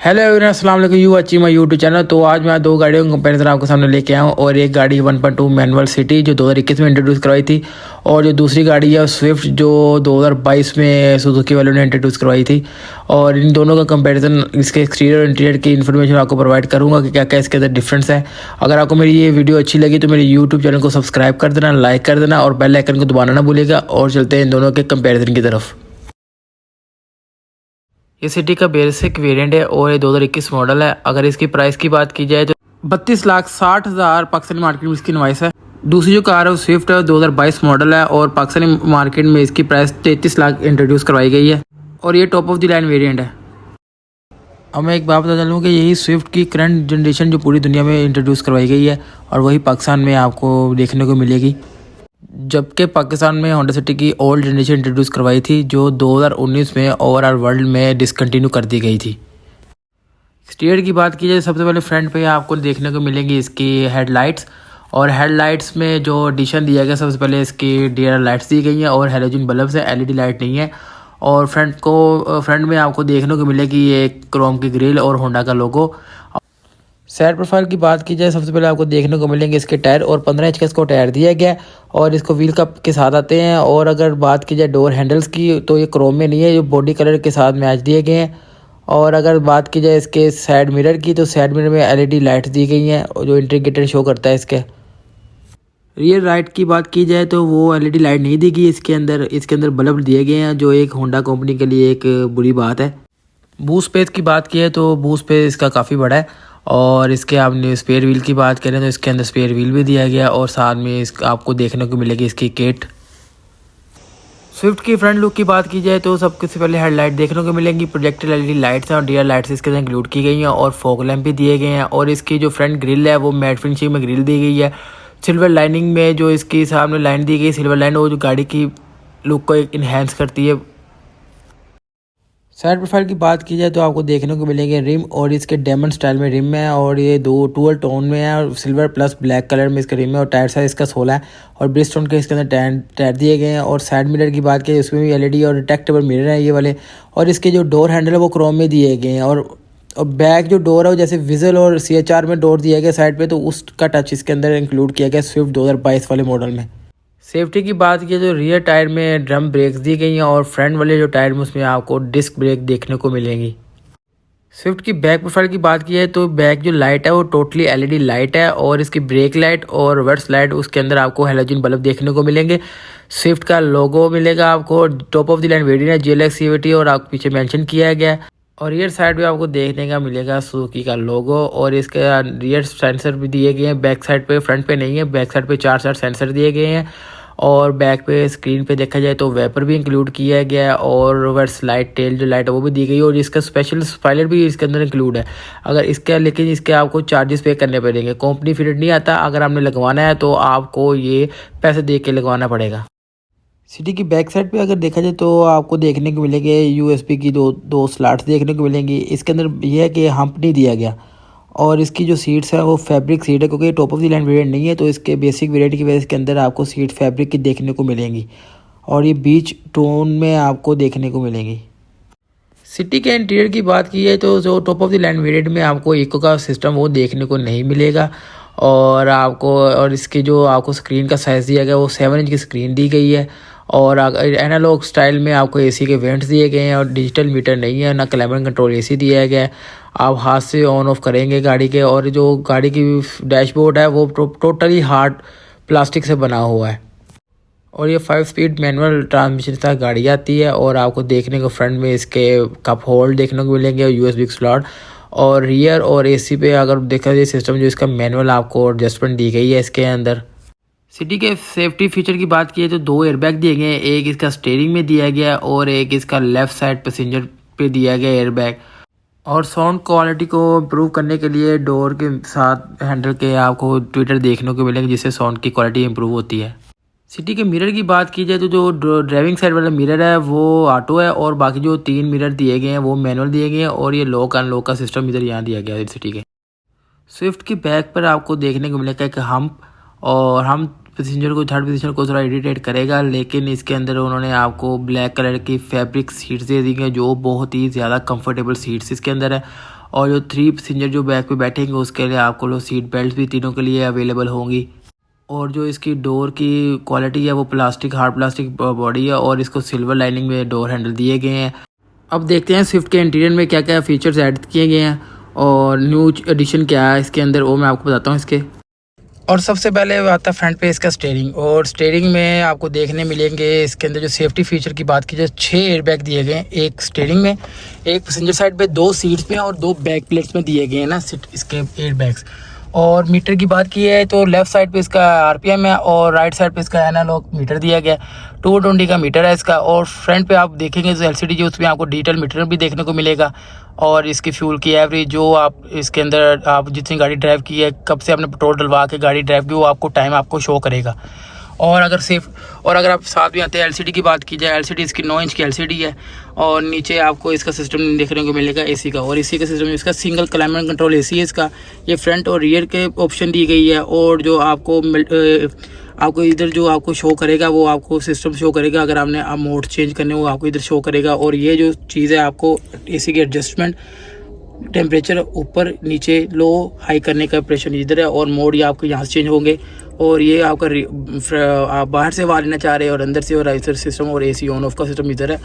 Hello everyone, अस्सलाम वालेकुम। You watching my YouTube channel. तो आज मैं दो गाड़ियों का कंपैरिजन आपके सामने लेके आया हूँ। और एक गाड़ी 1.2 मैनुअल सिटी जो 2021 में इंट्रोड्यूस करवाई थी, और जो दूसरी गाड़ी है स्विफ्ट जो 2022 में सुजुकी वालों ने इंट्रोड्यूस करवाई थी। और इन दोनों का कंपैरिजन, इसके एक्सटीरियर और इंटीरियर की इन्फॉर्मेशन आपको प्रोवाइड करूँगा कि क्या क्या इसके अंदर डिफरेंस है। अगर आपको मेरी ये वीडियो अच्छी लगी तो मेरे यूट्यूब चैनल को सब्सक्राइब कर देना, लाइक कर देना और बेल आइकन को दबाना ना भूलिएगा। और चलते हैं इन दोनों के कंपेरिजन की तरफ। ये सिटी का बेसिक वेरिएंट है और ये 2021 मॉडल है। अगर इसकी प्राइस की बात की जाए तो 32,60,000 पाकिस्तानी मार्केट में इसकी इनवाइस है। दूसरी जो कार है वो स्विफ्ट है, 2022 मॉडल है और पाकिस्तानी मार्केट में इसकी प्राइस 33 लाख इंट्रोड्यूस करवाई गई है और ये top of the line variant है। अब मैं एक बात बता चलूँ कि यही स्विफ्ट की करंट जनरेशन जो पूरी दुनिया में इंट्रोड्यूस करवाई गई है और वही पाकिस्तान में आपको देखने को मिलेगी। जबकि पाकिस्तान में होंडा सिटी की ओल्ड जनरेशन इंट्रोड्यूस करवाई थी जो 2019 में ओवरऑल वर्ल्ड में डिसकंटिन्यू कर दी गई थी। एक्सटीरियर की बात की जाए सबसे पहले फ्रंट पे आपको देखने को मिलेंगी इसकी हेडलाइट्स। और हेडलाइट्स में जो एडिशन दिया गया सबसे पहले इसकी डीआर लाइट्स दी गई हैं और हेलोजन बल्ब है, एलईडी लाइट नहीं है। और फ्रंट में आपको देखने को मिलेगी ये क्रोम की ग्रिल और होंडा का लोगो। साइड प्रोफाइल की बात की जाए सबसे पहले आपको देखने को मिलेंगे इसके टायर, और 15 इंच का इसको टायर दिया गया है और इसको व्हील कप के साथ आते हैं। और अगर बात की जाए डोर हैंडल्स की तो ये क्रोम में नहीं है, जो बॉडी कलर के साथ मैच दिए गए हैं। और अगर बात की जाए इसके साइड मिरर की तो साइड मिरर में एलईडी लाइट्स दी गई हैं जो इंडिकेटर शो करता है इसके। रियर लाइट की बात की जाए तो वो एलईडी लाइट नहीं दी गई इसके अंदर बल्ब दिए गए हैं जो एक होंडा कंपनी के लिए एक बुरी बात है। बूट स्पेस की बात की है तो बूट स्पेस इसका काफ़ी बड़ा है। और इसके आपने स्पेयर व्हील की बात करें तो इसके अंदर स्पेयर व्हील भी दिया गया और साथ में आपको देखने को मिलेगी इसकी किट। स्विफ्ट की फ्रंट लुक की बात की जाए तो सबसे पहले हेडलाइट देखने को मिलेंगी, प्रोजेक्टर एलईडी लाइट्स हैं और डीआर लाइट्स इसके अंदर इंक्लूड की गई हैं और फॉग लैंप भी दिए गए हैं। और इसकी जो फ्रंट ग्रिल है वो मैट फिनिशिंग में ग्रिल दी गई है। सिल्वर लाइनिंग में जो इसकी सामने लाइन दी गई, सिल्वर लाइन वो जो गाड़ी की लुक को इन्हेंस करती है। साइड प्रोफाइल की बात की जाए तो आपको देखने को मिलेंगे रिम, और इसके डायमंड स्टाइल में रिम है और ये दो टूअल टोन में है और सिल्वर प्लस ब्लैक कलर में इसका रिम है। और टायर साइज इसका 16 है और ब्रिजस्टोन के इसके अंदर टायर दिए गए हैं। और साइड मिरर की बात की उसमें भी एलईडी और डिटेक्टेबल मिरर है ये वाले। और इसके जो डोर हैंडल है वो क्रोम में दिए गए हैं। और बैक जो डोर है वो जैसे विजल और CHR में डोर दिया गया साइड पे, तो उसका टच इसके अंदर इंक्लूड किया गया स्विफ्ट 2022 वाले मॉडल में। सेफ्टी की बात की तो रियर टायर में ड्रम ब्रेक्स दी गई हैं और फ्रंट वाले जो टायर में उसमें आपको डिस्क ब्रेक देखने को मिलेंगी। स्विफ्ट की बैक प्रोफाइल की बात की है तो बैक जो लाइट है वो टोटली एलईडी लाइट है और इसकी ब्रेक लाइट और रिवर्स लाइट उसके अंदर आपको हेलोजन बल्ब देखने को मिलेंगे। स्विफ्ट का लोगो मिलेगा आपको, top of the line variant है GLX CVT और आपको पीछे मेंशन किया गया है। और रियर साइड पे आपको देखने का मिलेगा सुजुकी का लोगो और इसके रियर सेंसर भी दिए गए हैं बैक साइड पे, फ्रंट पे नहीं है। बैक साइड पे 4 सेंसर दिए गए हैं और बैक पे स्क्रीन पे देखा जाए तो वेपर भी इंक्लूड किया गया है और रिवर्स लाइट टेल जो लाइट है वो भी दी गई है और इसका स्पेशल स्पॉइलर भी इसके अंदर इंक्लूड है। अगर इसका लेकिन इसके आपको चार्जेस पे करने पड़ेंगे, कंपनी फिटेड नहीं आता। अगर आपने लगवाना है तो आपको ये पैसे दे के लगवाना पड़ेगा। सिटी की बैक साइड पे अगर देखा जाए तो आपको देखने को मिलेंगे USB की दो स्लॉट्स देखने को मिलेंगी। इसके अंदर यह है कि हम्प नहीं दिया गया और इसकी जो सीट्स है वो फैब्रिक सीट है क्योंकि top of the line variant नहीं है, तो इसके बेसिक वेरिएंट की वजह से के अंदर आपको सीट फैब्रिक की देखने को मिलेंगी और ये बीच टोन में आपको देखने को मिलेंगी। सिटी के इंटीरियर की बात की है तो जो top of the line variant में आपको इको का सिस्टम वो देखने को नहीं मिलेगा। और इसकी जो आपको स्क्रीन का साइज़ दिया गया वो 7 इंच की स्क्रीन दी गई है। और एनालॉग स्टाइल में आपको AC के वेंट्स दिए गए हैं और डिजिटल मीटर नहीं है, ना क्लाइमेट कंट्रोल AC दिया गया है। आप हाथ से ऑन ऑफ करेंगे गाड़ी के। और जो गाड़ी की डैशबोर्ड है वो टोटली हार्ड प्लास्टिक से बना हुआ है और ये 5 स्पीड मैनुअल ट्रांसमिशन के साथ गाड़ी आती है। और आपको देखने को फ्रंट में इसके कप होल्ड देखने को मिलेंगे और USB स्लॉट। और रियर और AC पे अगर देखा जाए सिस्टम जो इसका मैनुअल आपको एडजस्टमेंट दी गई है इसके अंदर। सिटी के सेफ्टी फीचर की बात की है तो 2 एयरबैग दिए गए हैं, एक इसका स्टीयरिंग में दिया गया है और एक इसका लेफ्ट साइड पैसेंजर पे दिया गया एयरबैग। और साउंड क्वालिटी को इम्प्रूव करने के लिए डोर के साथ हैंडल के आपको ट्विटर देखने को मिलेंगे जिससे साउंड की क्वालिटी इम्प्रूव होती है। सिटी के मिरर की बात की जाए तो जो ड्राइविंग साइड वाला मिरर है वो ऑटो है और बाकी जो 3 मिरर दिए गए हैं वो मैनुअल दिए गए हैं और ये लॉक अनलॉक का सिस्टम इधर यहाँ दिया गया है सिटी के। स्विफ्ट की बैक पर आपको देखने को मिलेगा एक हम्प, और हम पैसेंजर को थर्ड पैसेंजर को थोड़ा इरिटेट करेगा, लेकिन इसके अंदर उन्होंने आपको ब्लैक कलर की फैब्रिक सीट्स दे दी हैं जो बहुत ही ज़्यादा कंफर्टेबल सीट्स इसके अंदर है। और जो 3 पैसेंजर जो बैक पे बैठेंगे उसके लिए आपको लो सीट बेल्ट भी तीनों के लिए अवेलेबल होंगी। और जो इसकी डोर की क्वालिटी है वो प्लास्टिक, हार्ड प्लास्टिक बॉडी है और इसको सिल्वर लाइनिंग में डोर हैंडल दिए गए हैं। अब देखते हैं स्विफ्ट के इंटीरियर में क्या क्या फीचर्स ऐड किए गए हैं और न्यू एडिशन क्या है इसके अंदर, वो मैं आपको बताता हूँ इसके। और सबसे पहले आता है फ्रंट पे इसका स्टीयरिंग। और स्टीयरिंग में आपको देखने मिलेंगे इसके अंदर जो सेफ्टी फीचर की बात की जाए 6 एयरबैग दिए गए हैं, एक स्टीयरिंग में, एक पैसेंजर साइड पे, 2 सीट्स में और 2 बैक प्लेट्स में दिए गए हैं ना इसके एयरबैग्स। और मीटर की बात की है तो लेफ़्ट साइड पे इसका आरपीएम है और राइट साइड पे इसका एनालॉग मीटर दिया गया है। 220 का मीटर है इसका। और फ्रंट पे आप देखेंगे जो एलसीडी जो उसमें आपको डिजिटल मीटर भी देखने को मिलेगा। और इसकी फ्यूल की एवरेज जो आप इसके अंदर आप जितनी गाड़ी ड्राइव की है, कब से आपने पेट्रोल डलवा के गाड़ी ड्राइव की, वो आपको टाइम आपको शो करेगा। और अगर आप साथ में आते हैं एलसीडी की बात की जाए, एलसीडी इसकी 9 इंच की एलसीडी है। और नीचे आपको इसका सिस्टम देखने को मिलेगा एसी का। और एसी का सिस्टम इसका सिंगल क्लाइमेट कंट्रोल एसी है इसका। ये फ्रंट और रियर के ऑप्शन दी गई है। और जो आपको इधर जो आपको शो करेगा वो आपको सिस्टम शो करेगा। अगर आपने मोड चेंज करने वो आपको इधर शो करेगा। और ये जो चीज़ है आपको एसी की एडजस्टमेंट, टेम्परेचर ऊपर नीचे लो हाई करने का ऑपरेशन इधर है। और मोड ये आपको यहाँ से चेंज होंगे। और ये आपका आप बाहर से हवा लेना चाह रहे हैं और अंदर से, और इधर सिस्टम और एसी ऑन ऑफ का सिस्टम इधर है।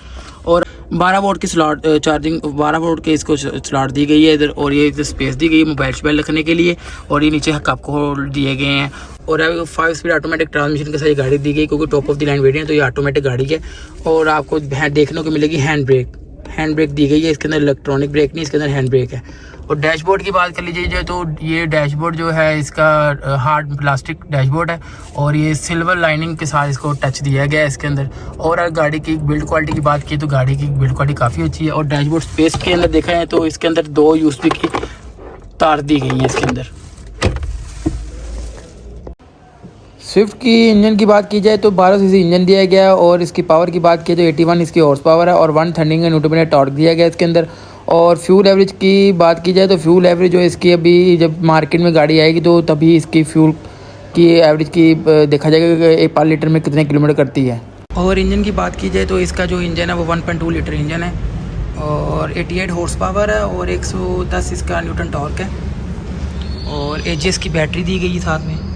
और 12 वोल्ट की स्लॉट चार्जिंग 12 वोल्ट के इसको स्लॉट दी गई है इधर। और ये इधर स्पेस दी गई है मोबाइल शोबाइल रखने के लिए। और ये नीचे कप को होल्ड दिए गए हैं। और 5 स्पीड ऑटोमेटिक ट्रांसमिशन के साथ ये गाड़ी दी गई, क्योंकि top of the line variant है तो ये ऑटोमेटिक गाड़ी है। और आपको देखने को मिलेगी हैंड ब्रेक दी गई है इसके अंदर, इलेक्ट्रॉनिक ब्रेक नहीं, इसके अंदर हैंड ब्रेक है। और डैशबोर्ड की बात कर लीजिए तो ये डैशबोर्ड जो है इसका हार्ड प्लास्टिक डैशबोर्ड है। और ये सिल्वर लाइनिंग के साथ इसको टच दिया गया है इसके अंदर। और अगर गाड़ी की बिल्ड क्वालिटी की बात की तो गाड़ी की बिल्ड क्वालिटी काफ़ी अच्छी है। और डैशबोर्ड स्पेस के अंदर देखा है तो इसके अंदर 2 यूएसबी की तार दी गई है इसके अंदर। स्विफ्ट की इंजन की बात की जाए तो 12 सीसी इंजन दिया गया है। और इसकी पावर की बात की तो 81 इसकी हॉर्स पावर है और 130 न्यूटन मीटर टॉर्क दिया गया है इसके अंदर। और फ्यूल एवरेज की बात की जाए तो फ्यूल एवरेज जो इसकी अभी जब मार्केट में गाड़ी आएगी तो तभी इसकी फ्यूल की एवरेज की देखा जाएगा कि 1 लीटर में कितने किलोमीटर करती है। और इंजन की बात की जाए तो इसका जो इंजन है वो 1.2 लीटर इंजन है और 88 हॉर्स पावर है और 110 इसका न्यूटन टॉर्क है। और एजीएस की बैटरी दी गई है साथ में।